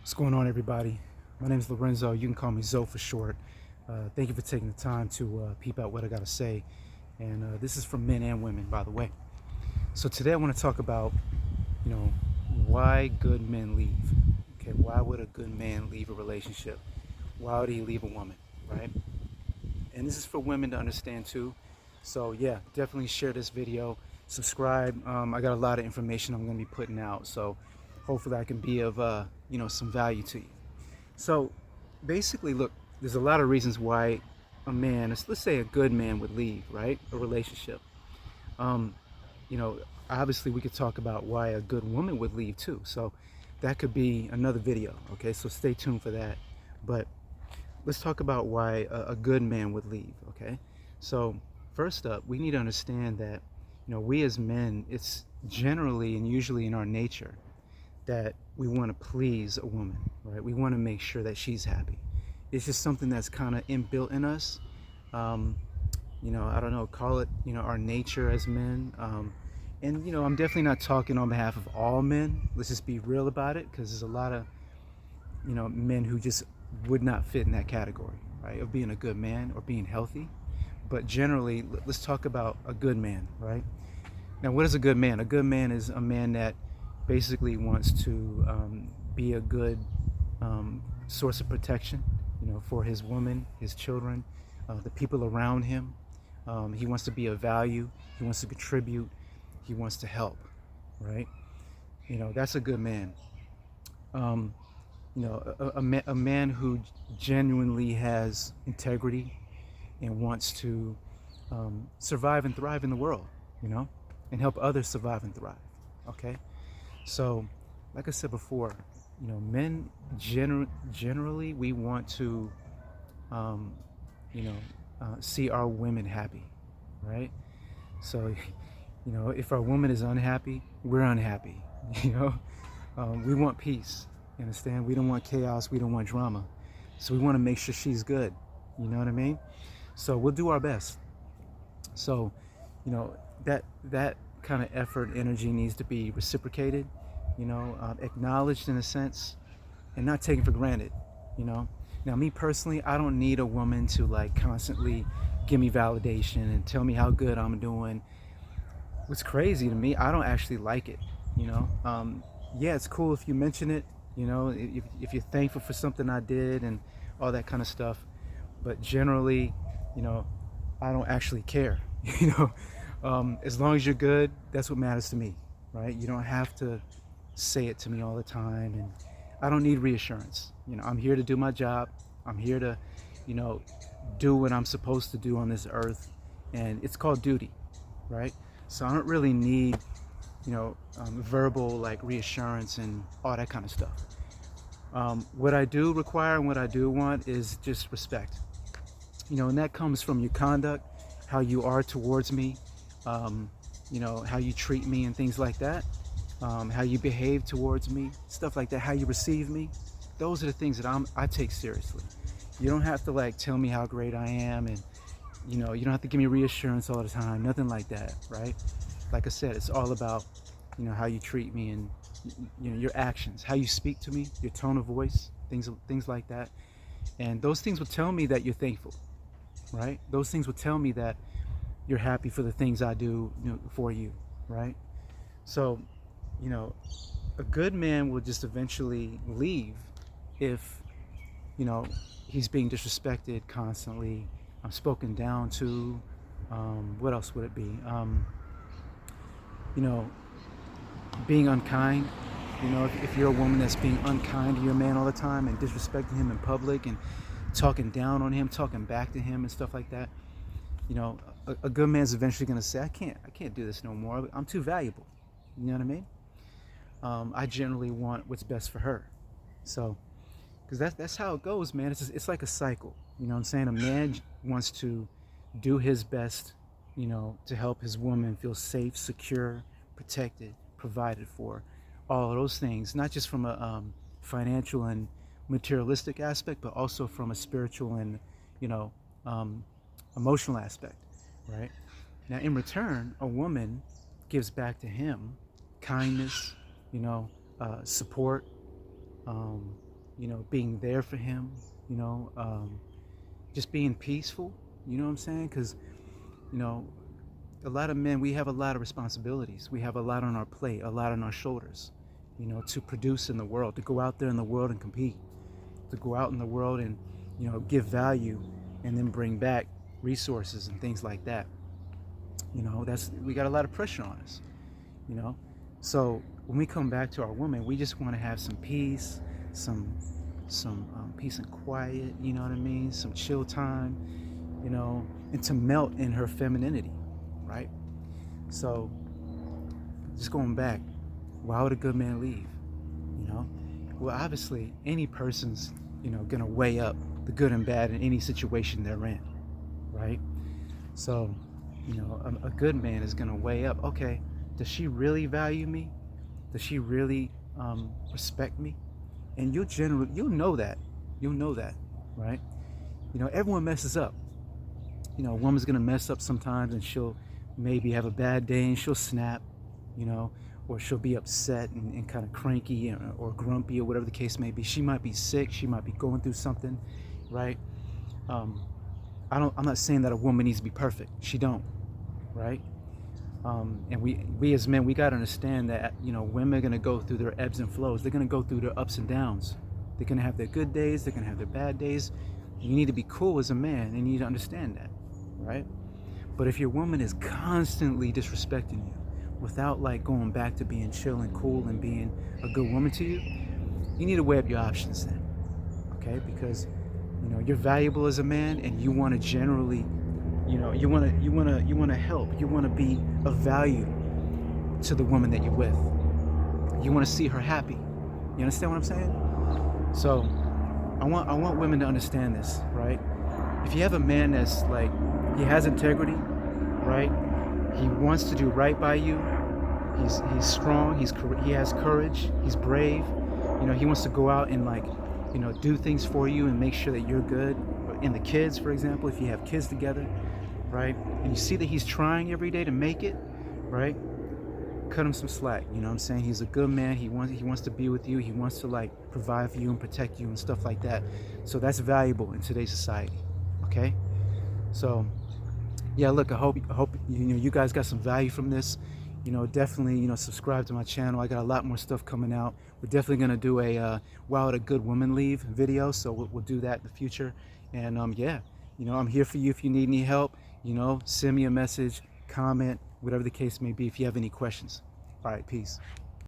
What's going on, everybody? My name is Lorenzo. You can call me Zoe for short. Thank you for taking the time to peep out what I got to say. And this is for men and women, by the way. So today I want to talk about, you know, why good men leave. Okay, why would a good man leave a relationship? Why would he leave a woman, right? And this is for women to understand too. So yeah, definitely share this video, subscribe. I got a lot of information I'm going to be putting out, so hopefully I can be of some value to you. So basically, look, there's a lot of reasons why a man, let's say a good man, would leave, right? A relationship. Um, you know, Obviously we could talk about why a good woman would leave too. So that could be another video. Okay, so stay tuned for that. But let's talk about why a good man would leave. Okay, so first up, we need to understand that we as men, it's generally and usually in our nature that we want to please a woman, right? We want to make sure that she's happy. It's just something that's kind of inbuilt in us. Um, I don't know, call it, our nature as men. And I'm definitely not talking on behalf of all men. Let's just be real about it, because there's a lot of, men who just would not fit in that category, right? Of being a good man or being healthy. But generally, let's talk about a good man, right? Now, what is a good man? A good man is a man that basically wants to be a good source of protection, for his woman, his children, the people around him. He wants to be of value. He wants to contribute. He wants to help, right? That's a good man. Um, a man who genuinely has integrity and wants to survive and thrive in the world, and help others survive and thrive. Okay, so like I said before, men generally we want to, um, see our women happy, right? So, if our woman is unhappy, we're unhappy. You know, we want peace. You understand? We don't want chaos. We don't want drama. So we want to make sure she's good. You know what I mean? So we'll do our best. So, that kind of effort, energy needs to be reciprocated. Acknowledged in a sense, and not taken for granted. You know. Now, me personally, I don't need a woman to like constantly give me validation and tell me how good I'm doing. What's crazy to me, I don't actually like it. Yeah, it's cool if you mention it. If you're thankful for something I did and all that kind of stuff. But generally, you know, I don't actually care. As long as you're good, that's what matters to me, right? You don't have to say it to me all the time, and I don't need reassurance. I'm here to do my job. I'm here to, you know, do what I'm supposed to do on this earth, and it's called duty, right? So I don't really need, verbal like reassurance and all that kind of stuff. What I do require and what I do want is just respect, and that comes from your conduct, how you are towards me, how you treat me and things like that, how you behave towards me, stuff like that, how you receive me. Those are the things that I take seriously. You don't have to like tell me how great I am, and you don't have to give me reassurance all the time, nothing like that, right? Like I said, it's all about, how you treat me and, your actions, how you speak to me, your tone of voice, things like that. And those things will tell me that you're thankful, right? Those things will tell me that you're happy for the things I do, for you, right? So, you know, a good man will just eventually leave if, you know, he's being disrespected constantly, spoken down to. What else would it be? You know, being unkind. If you're a woman that's being unkind to your man all the time and disrespecting him in public and talking down on him, talking back to him and stuff like that, a good man's eventually going to say, I can't do this no more. I'm too valuable. You know what I mean? I generally want what's best for her. So, because that's how it goes, man. It's like a cycle. You know what I'm saying? A man wants to do his best, to help his woman feel safe, secure, protected, provided for, all of those things, not just from a financial and materialistic aspect, but also from a spiritual and, you know, um, emotional aspect, right? Now, in return, a woman gives back to him kindness, support, um, being there for him, you know, just being peaceful, you know what I'm saying? Because, you know, a lot of men, we have a lot of responsibilities. We have a lot on our plate, a lot on our shoulders, to produce in the world, to go out there in the world and compete, to go out in the world and, give value and then bring back resources and things like that. We got a lot of pressure on us, you know. So when we come back to our woman, we just want to have some peace, some peace and quiet, you know what I mean? Some chill time, and to melt in her femininity, right? So just going back, why would a good man leave? Well, obviously any person's, gonna weigh up the good and bad in any situation they're in, right? So, a good man is gonna weigh up, okay, does she really value me? Does she really respect me? And you'll know that, right? Everyone messes up. A woman's gonna mess up sometimes, and she'll maybe have a bad day and she'll snap, or she'll be upset and kind of cranky or grumpy or whatever the case may be. She might be sick, she might be going through something, right? I'm not saying that a woman needs to be perfect. She don't, right? And we as men, we got to understand that, women are going to go through their ebbs and flows. They're going to go through their ups and downs. They're going to have their good days. They're going to have their bad days. You need to be cool as a man, and you need to understand that, right? But if your woman is constantly disrespecting you without like going back to being chill and cool and being a good woman to you, you need to weigh up your options then, okay? Because, you're valuable as a man, and you want to generally, you want to help. You want to be of value to the woman that you're with. You want to see her happy. You understand what I'm saying? So I want women to understand this, right? If you have a man that's like, he has integrity, right? He wants to do right by you. He's strong. He has courage. He's brave. He wants to go out and like, do things for you and make sure that you're good. And the kids, for example, if you have kids together, right? And you see that he's trying every day to make it, right? Cut him some slack. You know what I'm saying? He's a good man. He wants to be with you. He wants to like provide for you and protect you and stuff like that. So that's valuable in today's society. Okay? So yeah, look, I hope you guys got some value from this. Definitely, subscribe to my channel. I got a lot more stuff coming out. We're definitely going to do a why would a good woman leave video, so we'll do that in the future. And yeah, I'm here for you if you need any help. Send me a message, comment, whatever the case may be, if you have any questions. All right, peace.